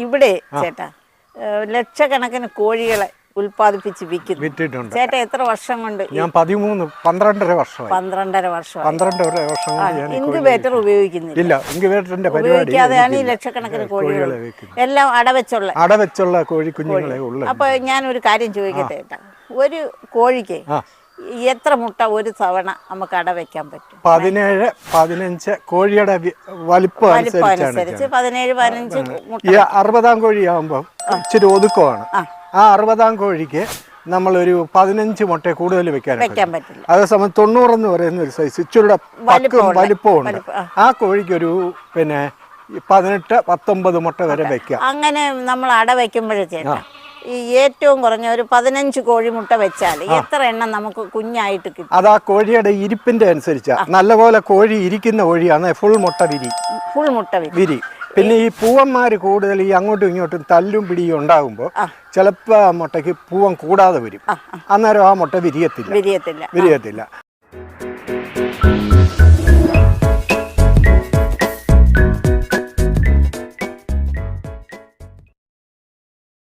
ഇവിടെ ചേട്ടാ ലക്ഷക്കണക്കിന് കോഴികളെ ഉൽപ്പാദിപ്പിച്ച് വിറ്റിട്ടുണ്ട്. ചേട്ടാ എത്ര വർഷം കൊണ്ട്? ഞാൻ 12 വർഷമായി. 12 വർഷം. 12 വർഷം ഇൻക്യുബേറ്റർ ഉപയോഗിക്കുന്നില്ല. ഇല്ല, ഇൻക്യുബേറ്ററിന്റെ ഉപയോഗിക്കാതെയാണ് ഈ ലക്ഷക്കണക്കിന് കോഴികൾ എല്ലാം അടവെച്ചുള്ള കോഴിക്കുഞ്ഞുങ്ങളെ ഉള്ളു. അപ്പൊ ഞാനൊരു കാര്യം ചോദിക്കട്ടെ ചേട്ടാ, ഒരു കോഴിക്ക് എത്ര മുട്ട ഒരു തവണ നമുക്ക് അടവെക്കാൻ പറ്റും? 17-15 കോഴിയുടെ വലിപ്പം അനുസരിച്ച് 17-15 മുട്ട. 60-ാം കോഴിയാകുമ്പോൾ ഇച്ചിരി ഒതുക്കമാണ്. ആ 60-ാം കോഴിക്ക് നമ്മളൊരു 15 മുട്ട കൂടുതൽ വെക്കാൻ പറ്റില്ല. അതേസമയം 90 എന്ന് പറയുന്ന ഒരു സൈസ് ഇച്ചിരി വലിപ്പമുണ്ട്. ആ കോഴിക്കൊരു 18-19 മുട്ട വരെ വെക്കാം. അങ്ങനെ നമ്മൾ അടവെക്കുമ്പോഴേ ചേട്ടാ ഈ ഏറ്റവും കുറഞ്ഞ ഒരു 15 കോഴിമുട്ട വെച്ചാൽ എത്ര എണ്ണം നമുക്ക് കുഞ്ഞായിട്ട് കിട്ടും? അത് ആ കോഴിയുടെ ഇരിപ്പിന്റെ അനുസരിച്ചാ. നല്ലപോലെ കോഴി ഇരിക്കുന്ന കോഴിയാണ് ഫുൾ മുട്ട വിരി. പിന്നെ ഈ പൂവന്മാര് കൂടുതൽ ഈ അങ്ങോട്ടും ഇങ്ങോട്ടും തല്ലും പിടിയും ഉണ്ടാകുമ്പോൾ ചിലപ്പോൾ ആ മുട്ടയ്ക്ക് പൂവൻ കൂടാതെ വരും. അന്നേരം ആ മുട്ട വിരിയത്തില്ല.